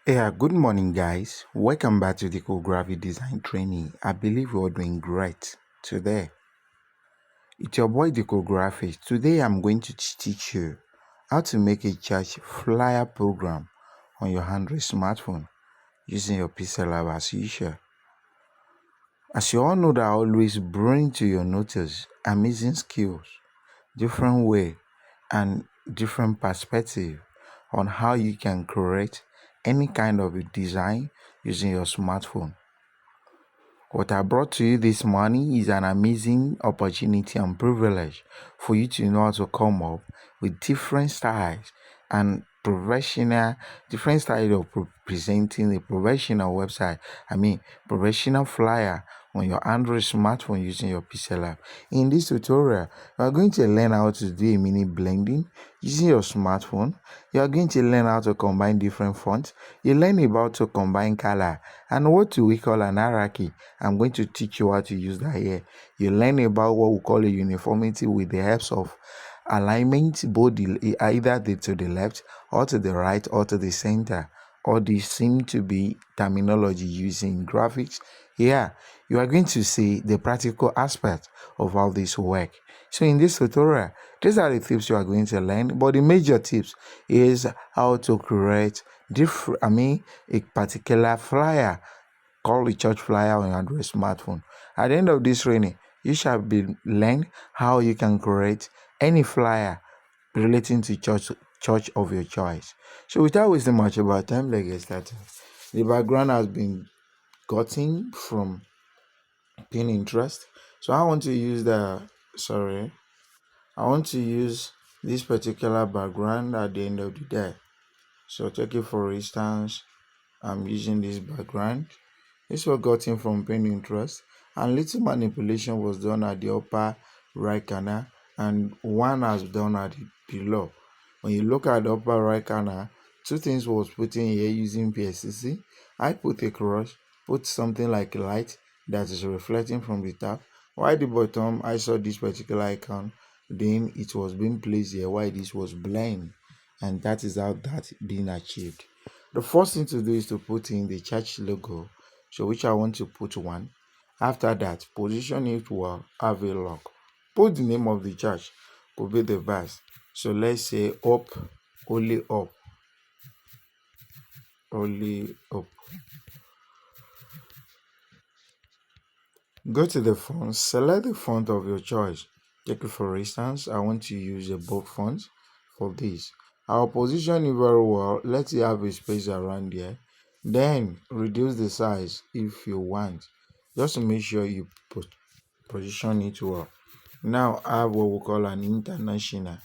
Yeah, good morning, guys. Welcome back to the graphic design training. I believe you're doing great today. It's your boy, the Graphics. Today, I'm going to teach you how to make a church flyer program on your Android smartphone using your Pixellab as usual. As you all know, that I always bring to your notice amazing skills, different way, and different perspective on how you can create any kind of a design using your smartphone. What I brought to you this morning is an amazing opportunity and privilege for you to know how to come up with different styles and different style of presenting a professional website. Professional flyer on your Android smartphone using your Pixel app. In this tutorial, you are going to learn how to do a mini blending using your smartphone. You are going to learn how to combine different fonts. You learn about to combine color and what we call an hierarchy. I'm going to teach you how to use that here. You learn about what we call a uniformity with the help of alignment, both to the left or to the right or to the center. All these seem to be terminology used in graphics. Yeah, you are going to see the practical aspect of how this work. So in this tutorial, these are the tips you are going to learn, but the major tips is how to create a particular flyer called a church flyer on your Android smartphone. At the end of this training, you shall be learn how you can create any flyer relating to church of your choice. So without wasting much of our time, let's get started. The background has been gotten from Pinterest. So I want to use this particular background at the end of the day. So take it for instance, I'm using this background. This was gotten from Pinterest, and little manipulation was done at the upper right corner, and one has done at the below. When you look at the upper right corner, two things was put in here using PSCC. I put a cross, put something like a light that is reflecting from the top. While the bottom, I saw this particular icon, then it was being placed here while this was blind, and that is how that being achieved. The first thing to do is to put in the church logo, so which I want to put one. After that, position it will have a lock. Put the name of the church, could be the verse. So let's say up, only up, only up. Go to the font, select the font of your choice. Take it for instance, I want to use a bold font for this. I'll position it very well. Let it have a space around here. Then reduce the size if you want, just to make sure you position it well. Now I have what we call an international.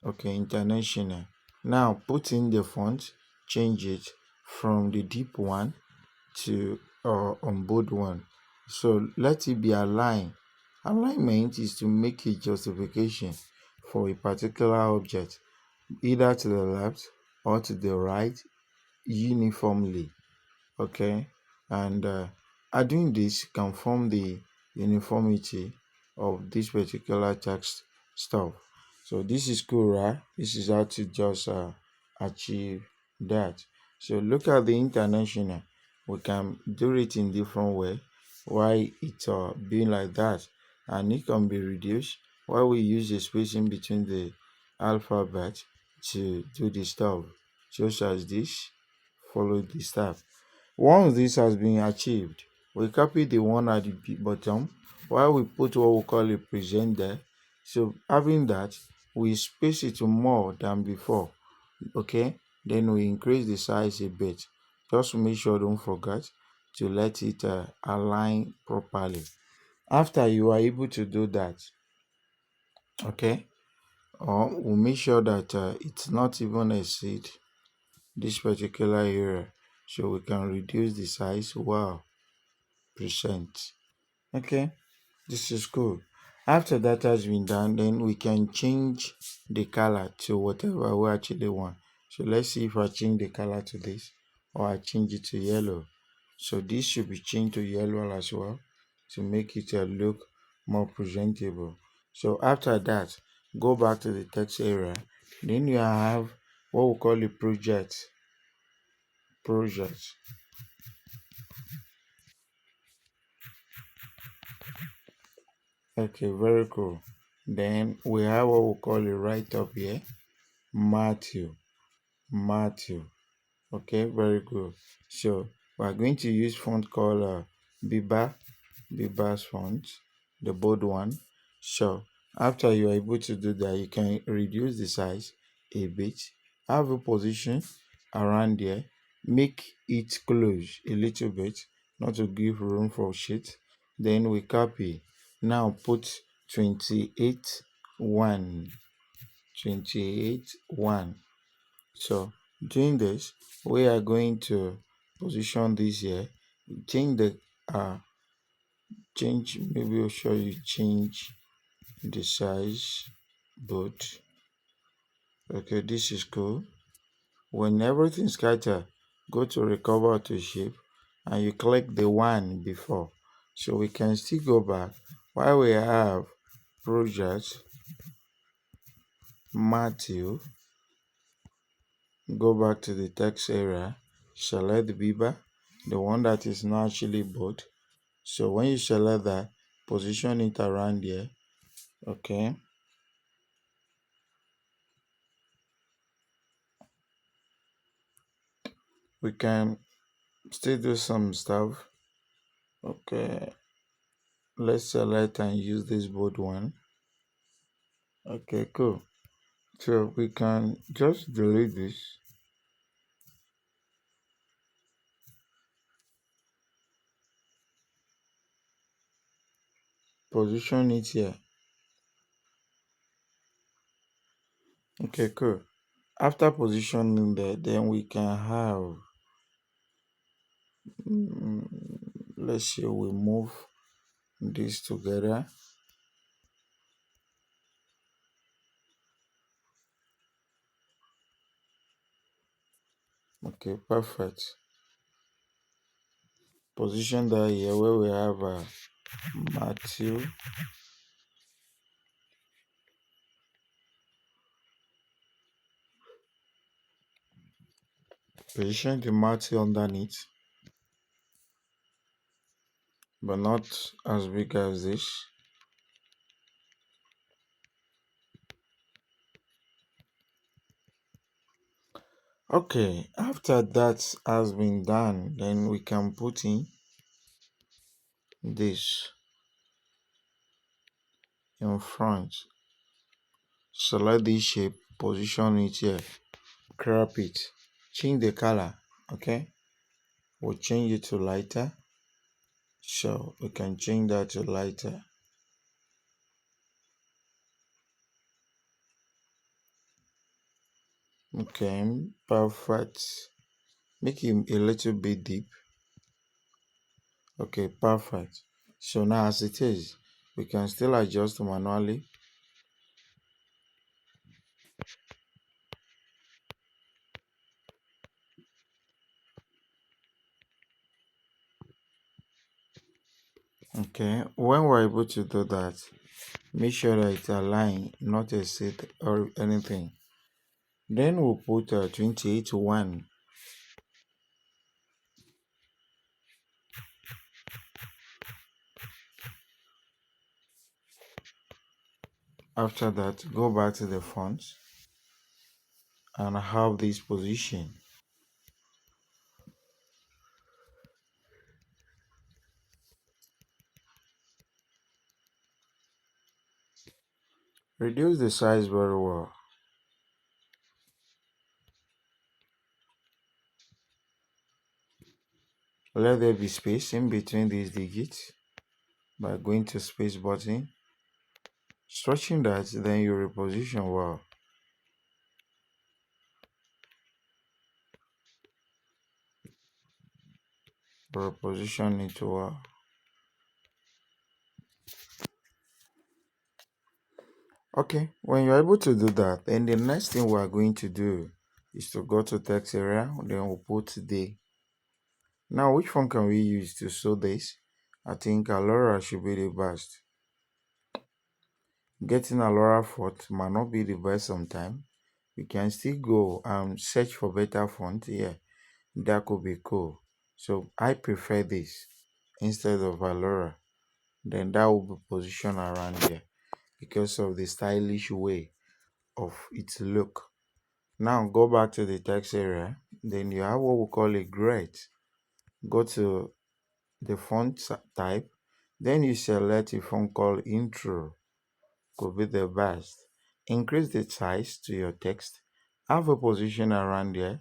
Okay, international. Now put in the font, change it from the deep one to on bold one. So let it be aligned. Alignment is to make a justification for a particular object, either to the left or to the right, uniformly. Okay, and doing this can form the uniformity of this particular text stuff. So this is cool, right? This is how to just achieve that. So look at the international. We can do it in different way. Why it being like that, and it can be reduced. Why we use the spacing between the alphabet to do the stuff, just as this. Follow the step. Once this has been achieved, we copy the one at the bottom while we put what we call a present there. So having that, we space it more than before. Okay, then we increase the size a bit. Just to make sure, don't forget to let it align properly. After you are able to do that, okay, we'll make sure that it's not even exceed this particular area, so we can reduce the size. Wow, percent. Okay, this is cool. After that has been done, then we can change the color to whatever we actually want. So let's see if I change the color to this, or I change it to yellow. So this should be changed to yellow as well to make it look more presentable. So after that, go back to the text area. Then you have what we call a project. Okay, very cool. Then we have what we call a write up here, Matthew. Matthew. Okay, very good. So we are going to use font called Biba, Bebas font, the bold one. So after you are able to do that, you can reduce the size a bit, have a position around there, make it close a little bit, not to give room for shit. Then we copy. Now put 28 1, 28 1. So doing this, we are going to position this here. Change the change. Maybe I'll show you change the size. But okay, this is cool. When everything scatter, go to recover to shape, and you click the one before. So we can still go back while we have project Matthew. Go back to the text area, select the Biba, the one that is not actually bold. So when you select that, position it around here. Okay. We can still do some stuff. Okay. Let's select and use this bold one. Okay, cool. So we can just delete this. Position it here. Okay, cool. After positioning there, then we can have let's say we move this together. Okay, perfect. Position that here where we have Matthew. Position the Matthew underneath, but not as big as this. Okay, after that has been done, then we can put in this in front. Select this shape, position it here, crop it, change the color. Okay, we'll change it to lighter. So we can change that to lighter. Okay, perfect. Make him a little bit deep. Okay, perfect. So now as it is, we can still adjust manually. Okay, when we're able to do that, make sure that it's aligned, not a set or anything. Then we'll put 28 to 1. After that, go back to the font and have this position. Reduce the size very well. Let there be space in between these digits by going to space button. Stretching that, then you reposition well. Reposition it well. Okay, when you're able to do that, then the next thing we are going to do is to go to text area, then we'll put the. Now, which one can we use to show this? I think Alora should be the best. Getting Alora font might not be the best sometimes. We can still go search for better font. Yeah, that could be cool. So I prefer this instead of Valora. Then that will be positioned around here because of the stylish way of its look. Now go back to the text area. Then you have what we call a grid. Go to the font type. Then you select a font called intro. Could be the best. Increase the size to your text. Have a position around there.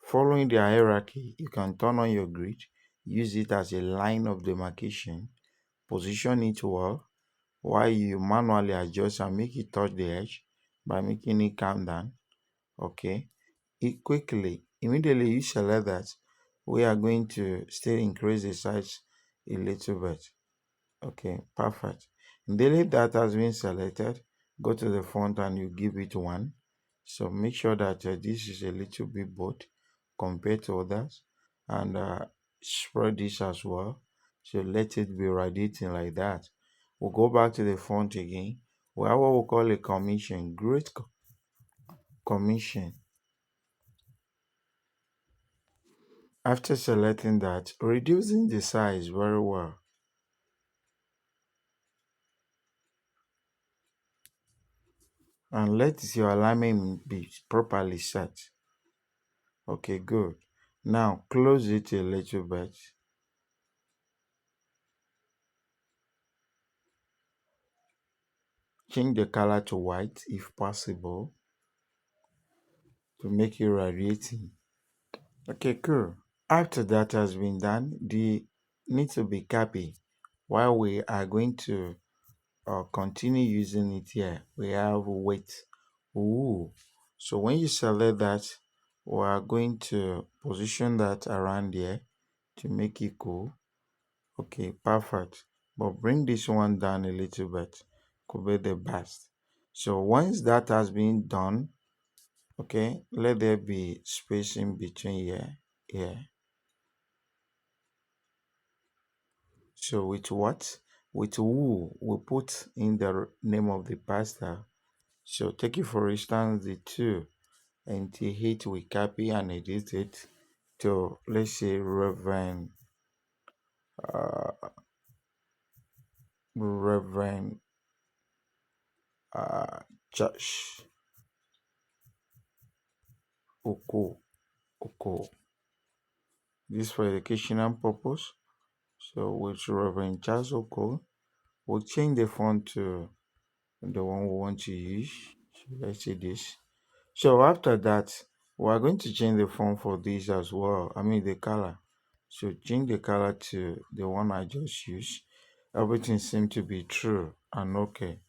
Following the hierarchy, you can turn on your grid. Use it as a line of demarcation. Position it well while you manually adjust and make it touch the edge by making it come down. Okay. It quickly, immediately you select that, we are going to still increase the size a little bit. Okay, perfect. Daily that has been selected. Go to the font and you give it one. So make sure that this is a little bit bold compared to others, and spread this as well. So let it be radiating like that. We'll go back to the font again. We have what we call a commission. Great commission. After selecting that, reducing the size very well. And let your alignment be properly set. Okay, good. Now close it a little bit. Change the color to white if possible to make it radiating. Okay, cool. After that has been done, the need to be copy. While we are going to continue using it here, we have weight. Ooh. So when you select that, we are going to position that around here to make it cool. Okay, perfect. But bring this one down a little bit. Could be the best. So once that has been done, okay, let there be spacing between here. So with what? With who we put in the name of the pastor. So take it for instance the two and the hit we copy and edit it to, let's say, uh, Reverend uh, Josh Oko. Oko. This for educational purpose. So with Reverend Charles Oko, we'll change the font to the one we want to use. So let's say this. So after that, we are going to change the font for this as well. I mean the color. So change the color to the one I just used. Everything seems to be true and okay.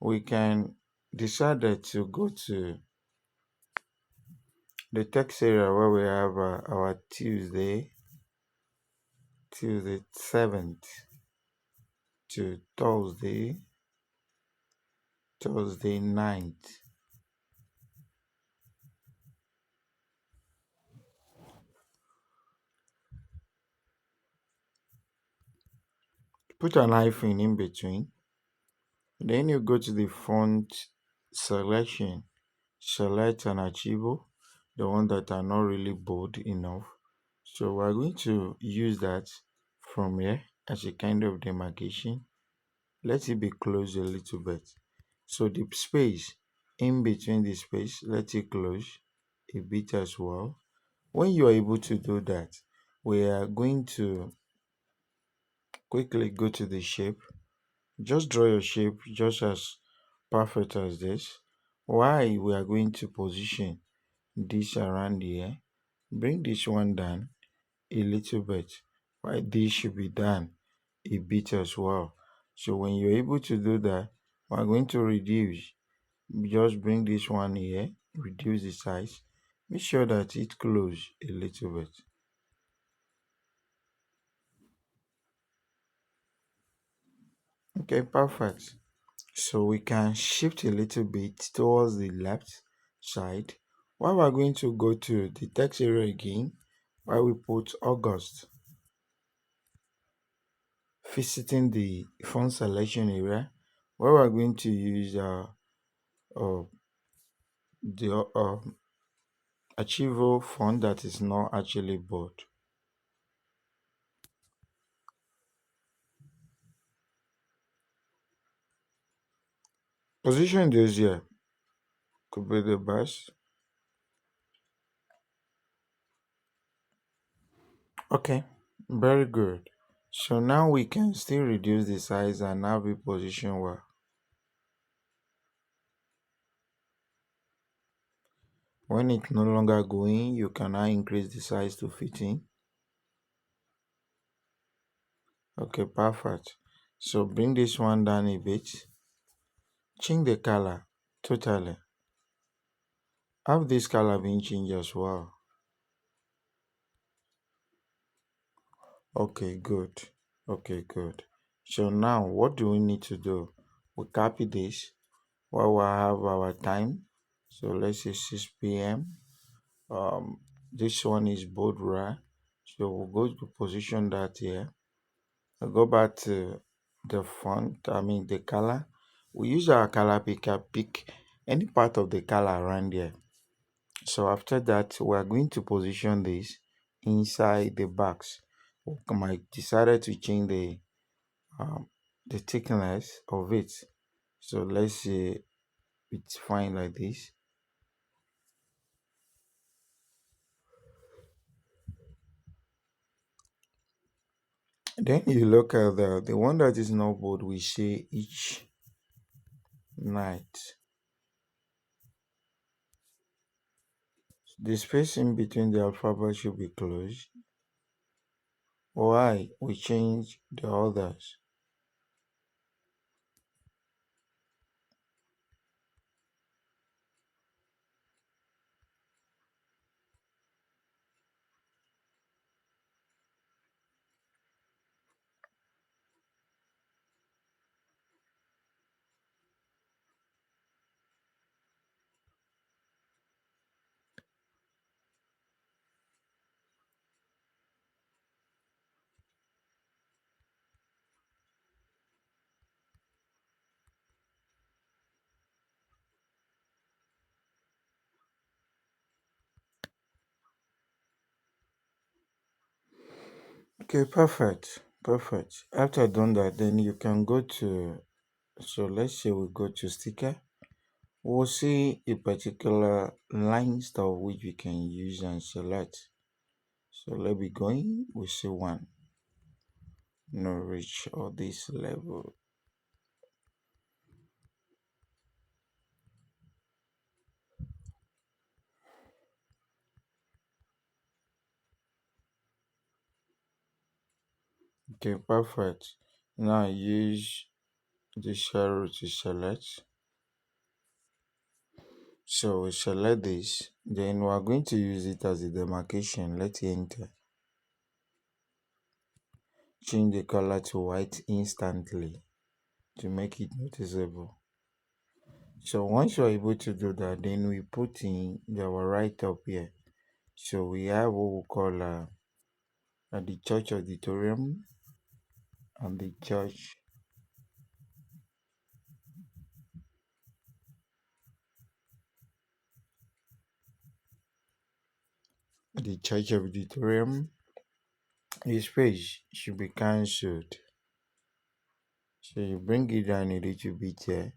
We can decide that to go to the text area where we have our Tuesday 7th to Thursday 9th. Put an hyphen in between. Then you go to the font selection. Select an archival, the one that are not really bold enough. So we're going to use that from here as a kind of demarcation. Let it be closed a little bit. So the space in between the space, let it close a bit as well. When you are able to do that, we are going to quickly go to the shape. Just draw your shape just as perfect as this. Why we are going to position this around here. Bring this one down a little bit. Why this should be done a bit as well. So when you're able to do that, we're going to reduce. Just bring this one here, reduce the size. Make sure that it close a little bit. Okay, perfect. So we can shift a little bit towards the left side. While we're going to go to the text area again, where we put August, visiting the font selection area, where we're going to use the achievable font that is not actually bold. Position this here could be the best. Okay, very good. So now we can still reduce the size and have it positioned well. When it's no longer going, you can now increase the size to fit in. Okay, perfect. So bring this one down a bit. Change the color totally. Have this color been changed as well? Okay, good. Okay, good. So now what do we need to do? We copy this while we have our time. So let's say 6 p.m. This one is bold right. So we'll go to position that here. I'll go back to the font, I mean the color. We use our color picker, pick any part of the color around here. So after that, we are going to position this inside the box. We might decided to change um, the thickness of it. So let's say it's fine like this. Then you look at the one that is not bold. We say each night. The space in between the alphabet should be closed. Why we change the others? Okay, perfect. Perfect. After done that, then you can go to, so let's say we go to sticker. We'll see a particular line style which we can use and select. So let me going. We see one. No reach or this level. Okay, perfect. Now use this arrow to select. So we select this. Then we are going to use it as a demarcation. Let's enter. Change the color to white instantly to make it noticeable. So once you're able to do that, then we put in our right up here. So we have what we call the church auditorium and the church auditorium. This page should be cancelled. So you bring it down a little bit here.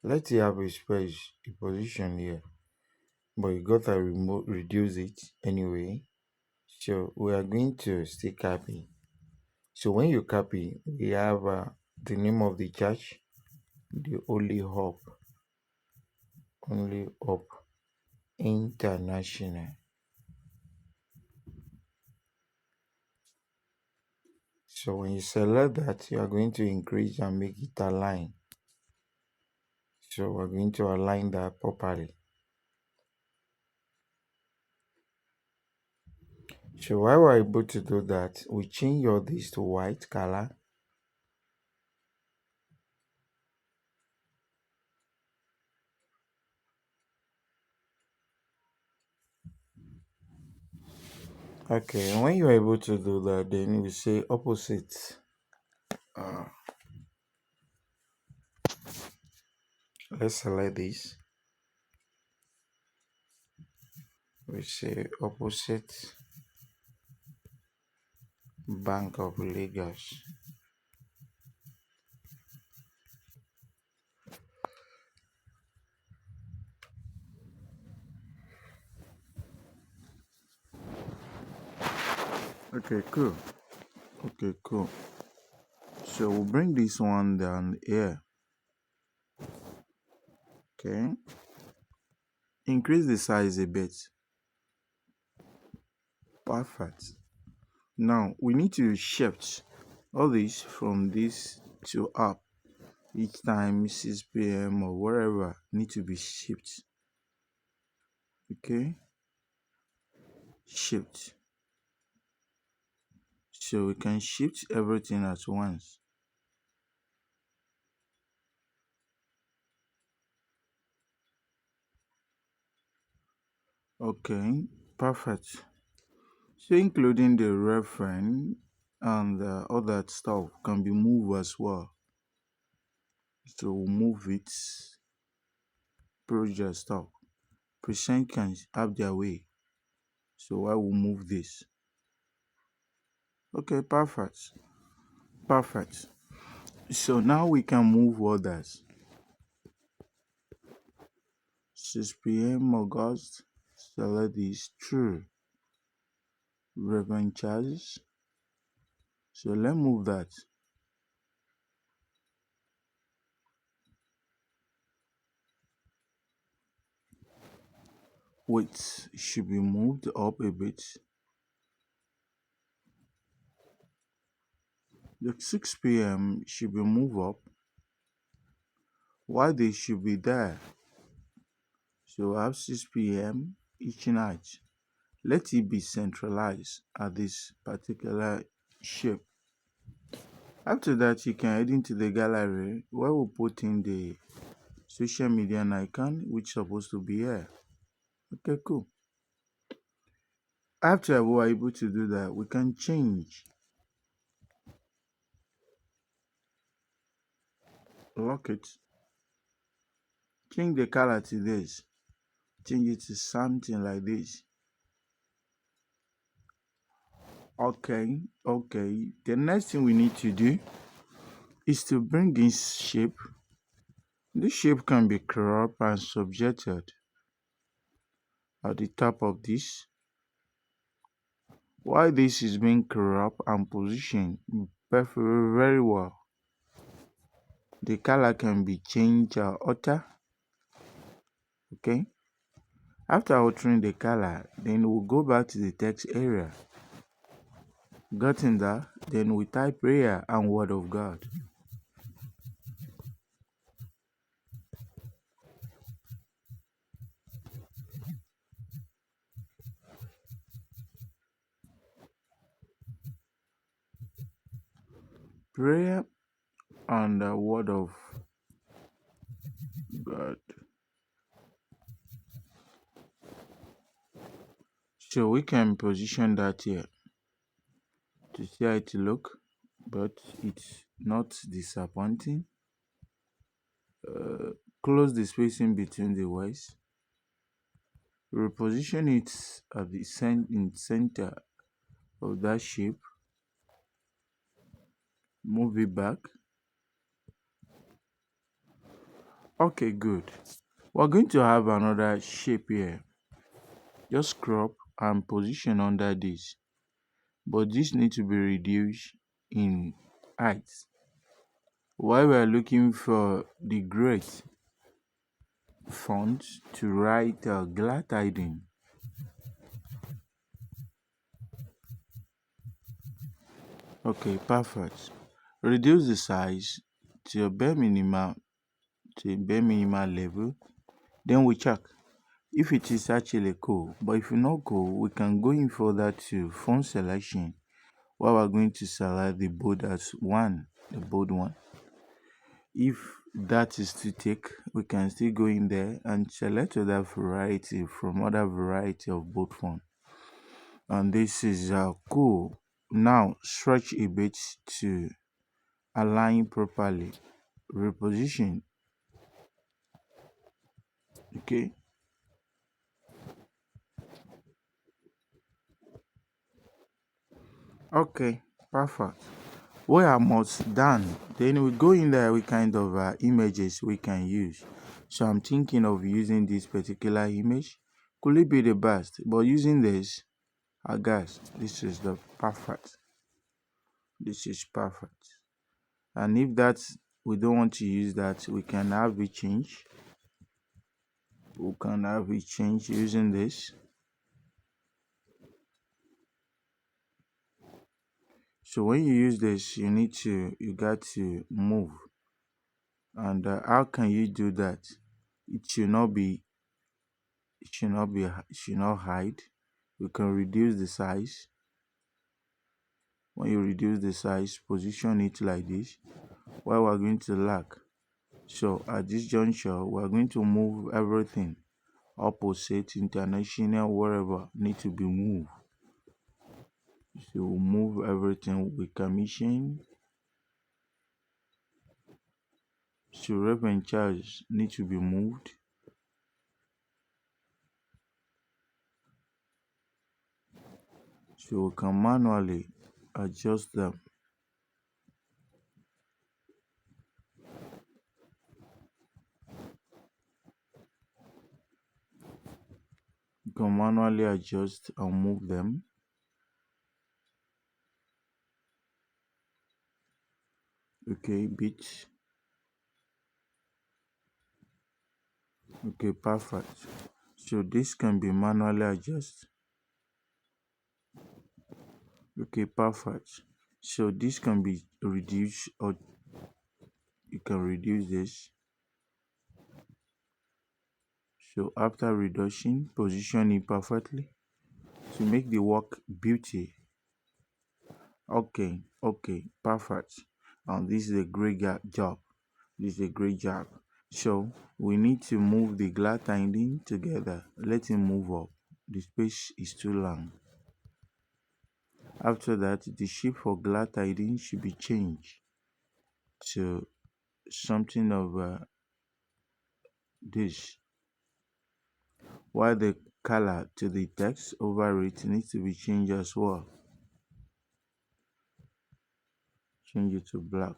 Let it have a space, a position here, but you gotta reduce it anyway. So we are going to still copy. So when you copy, we have the name of the church, the Only Hope International. So when you select that, you are going to increase and make it align. So we're going to align that properly. So while we're able to do that, we change all this to white color. Okay, and when you're able to do that, then we say opposite. Uh, let's select this. We say opposite Bank of Lagos. Okay, cool. Okay, cool. So we'll bring this one down here. Okay. Increase the size a bit. Perfect. Now we need to shift all this from this to up. Each time 6 p.m. or wherever need to be shifted. Okay. Shift. So we can shift everything at once. Okay. Perfect. So including the reference and all that stuff can be moved as well. So we'll move it, project stuff. Present can have their way. So I will move this. Okay, perfect. Perfect. So now we can move others. 6 p.m. August. Select this true. Revenue charges. So let's move that. Wait, should be moved up a bit. The 6 p.m. should be moved up. Why they should be there? So have 6 p.m. each night. Let it be centralized at this particular shape. After that, you can head into the gallery where we put in the social media icon, which is supposed to be here. Okay, cool. After we are able to do that, we can change, lock it, change the color to this, change it to something like this. Okay, okay. The next thing we need to do is to bring this shape. This shape can be cropped and subjected at the top of this. While this is being cropped and positioned very well, the color can be changed or altered. Okay. After altering the color, then we'll go back to the text area. Gotten that, then we type prayer and word of God. Prayer and the word of God. So we can position that here to see how it look, but it's not disappointing. Close the spacing between the words. Reposition it at the center of that shape. Move it back. Okay, good. We're going to have another shape here. Just crop and position under this, but this needs to be reduced in height. While we are looking for the great font to write glad tidings. Okay, perfect. Reduce the size to a bare minimal level. Then we check if it is actually cool. But if it's not cool, we can go in further to font selection, where we're going to select the bold as one, the bold one. If that is to take, we can still go in there and select other variety from other variety of bold font. And this is cool. Now stretch a bit to align properly. Reposition. Okay. Okay, perfect. We are almost done. Then we go in there with kind of images we can use. So I'm thinking of using this particular image. Could it be the best? But using this, I guess this is the perfect. This is perfect. And if that's we don't want to use that, we can have it change. We can have it change using this. So when you use this, you got to move. And how can you do that? It should not be, it should not hide. You can reduce the size. When you reduce the size, position it like this. While we're going to lock. So at this juncture, we're going to move everything opposite, international, wherever need to be moved. So we'll move everything with commission. So rep and charge need to be moved. So we can manually adjust them. You can manually adjust and move them. Okay, bit. Okay, perfect. So this can be manually adjusted. Okay, perfect. So this can be reduced, or you can reduce this. So after reduction, position it perfectly to make the work beauty. Okay, perfect. And this is a great job. This is a great job. So we need to move the glad tiding together. Let it move up. The space is too long. After that, the shape for glad tiding should be changed to something of this. While the color to the text over it needs to be changed as well. Change it to black.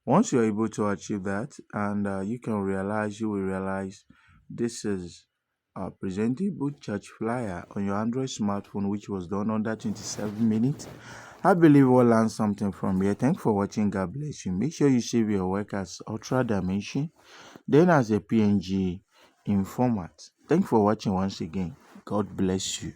Once you're able to achieve that, and you will realize this is a presentable church flyer on your Android smartphone, which was done under 27 minutes. I believe we'll learn something from here. Thanks for watching. God bless you. Make sure you save your work as ultra dimension, then as a PNG in format. Thanks for watching once again. God bless you.